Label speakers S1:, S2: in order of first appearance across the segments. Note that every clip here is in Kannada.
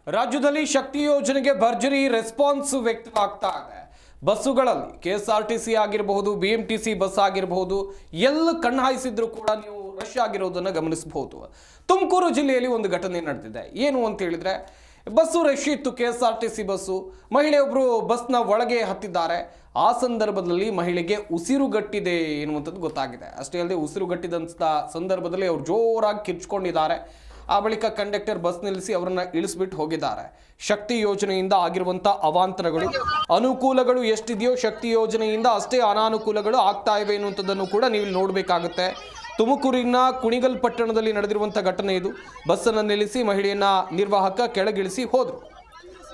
S1: ರಾಜ್ಯದಲ್ಲಿ ಶಕ್ತಿ ಯೋಜನೆಗೆ ಭರ್ಜರಿ ರೆಸ್ಪಾನ್ಸ್ ವ್ಯಕ್ತವಾಗ್ತಾ ಇದೆ. ಬಸ್ಸುಗಳಲ್ಲಿ ಕೆಎಸ್ಆರ್ಟಿಸಿ ಆಗಿರಬಹುದು, ಬಿಎಂಟಿಸಿ ಬಸ್ ಆಗಿರಬಹುದು, ಎಲ್ಲ ಕಣ್ಣಾಯಿಸಿದ್ರು ಕೂಡ ನೀವು ರಶ್ ಆಗಿರೋದನ್ನು ಗಮನಿಸಬಹುದು. ತುಮಕೂರು ಜಿಲ್ಲೆಯಲ್ಲಿ ಒಂದು ಘಟನೆ ನಡೆದಿದೆ. ಏನು ಅಂತ ಹೇಳಿದ್ರೆ, ಬಸ್ಸು ರಶ್ ಇತ್ತು, ಕೆಎಸ್ಆರ್ಟಿಸಿ ಬಸ್ಸು. ಮಹಿಳೆಯೊಬ್ಬರು ಬಸ್ನ ಒಳಗೆ ಹತ್ತಿದ್ದಾರೆ. ಆ ಸಂದರ್ಭದಲ್ಲಿ ಮಹಿಳೆಗೆ ಉಸಿರುಗಟ್ಟಿದೆ ಎನ್ನುವಂಥದ್ದು ಗೊತ್ತಾಗಿದೆ. ಅಷ್ಟೇ ಅಲ್ಲದೆ ಉಸಿರುಗಟ್ಟಿದಂಥ ಸಂದರ್ಭದಲ್ಲಿ ಅವರು ಜೋರಾಗಿ ಕಿರ್ಚ್ಕೊಂಡಿದ್ದಾರೆ. ಆ ಬಳಿಕ ಕಂಡಕ್ಟರ್ ಬಸ್ ನಿಲ್ಲಿಸಿ ಅವರನ್ನ ಇಳಿಸ್ಬಿಟ್ಟು ಹೋಗಿದ್ದಾರೆ. ಶಕ್ತಿ ಯೋಜನೆಯಿಂದ ಆಗಿರುವಂಥ ಅವಾಂತರಗಳು, ಅನುಕೂಲಗಳು ಎಷ್ಟಿದೆಯೋ ಶಕ್ತಿ ಯೋಜನೆಯಿಂದ ಅಷ್ಟೇ ಅನಾನುಕೂಲಗಳು ಆಗ್ತಾ ಇವೆ ಎನ್ನುವಂಥದ್ದನ್ನು ಕೂಡ ನೀವು ನೋಡಬೇಕಾಗುತ್ತೆ. ತುಮಕೂರಿನ ಕುಣಿಗಲ್ ಪಟ್ಟಣದಲ್ಲಿ ನಡೆದಿರುವಂಥ ಘಟನೆ ಇದು. ಬಸ್ಸನ್ನು ನಿಲ್ಲಿಸಿ ಮಹಿಳೆಯನ್ನ ನಿರ್ವಾಹಕ ಕೆಳಗಿಳಿಸಿ ಹೋದರು.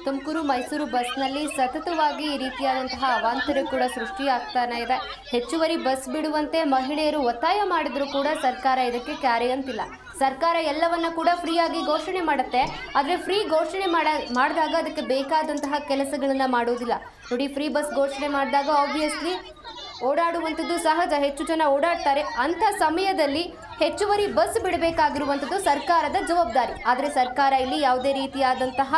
S2: ತುಮಕೂರು ಮೈಸೂರು ಬಸ್ನಲ್ಲಿ ಸತತವಾಗಿ ಈ ರೀತಿಯಾದಂತಹ ಅವಾಂತರ ಕೂಡ ಸೃಷ್ಟಿಯಾಗ್ತಾನೆ ಇದೆ. ಹೆಚ್ಚುವರಿ ಬಸ್ ಬಿಡುವಂತೆ ಮಹಿಳೆಯರು ಒತ್ತಾಯ ಮಾಡಿದರೂ ಕೂಡ ಸರ್ಕಾರ ಇದಕ್ಕೆ ಕ್ಯಾರಿ ಅಂತಿಲ್ಲ. ಸರ್ಕಾರ ಎಲ್ಲವನ್ನ ಕೂಡ ಫ್ರೀಯಾಗಿ ಘೋಷಣೆ ಮಾಡುತ್ತೆ, ಆದರೆ ಫ್ರೀ ಘೋಷಣೆ ಮಾಡಿದಾಗ ಅದಕ್ಕೆ ಬೇಕಾದಂತಹ ಕೆಲಸಗಳನ್ನು ಮಾಡೋದಿಲ್ಲ. ನೋಡಿ, ಫ್ರೀ ಬಸ್ ಘೋಷಣೆ ಮಾಡಿದಾಗ ಆಬ್ವಿಯಸ್ಲಿ ಓಡಾಡುವಂಥದ್ದು ಸಹಜ, ಹೆಚ್ಚು ಜನ ಓಡಾಡ್ತಾರೆ. ಅಂಥ ಸಮಯದಲ್ಲಿ ಹೆಚ್ಚುವರಿ ಬಸ್ ಬಿಡಬೇಕಾಗಿರುವಂಥದ್ದು ಸರ್ಕಾರದ ಜವಾಬ್ದಾರಿ. ಆದರೆ ಸರ್ಕಾರ ಇಲ್ಲಿ ಯಾವುದೇ ರೀತಿಯಾದಂತಹ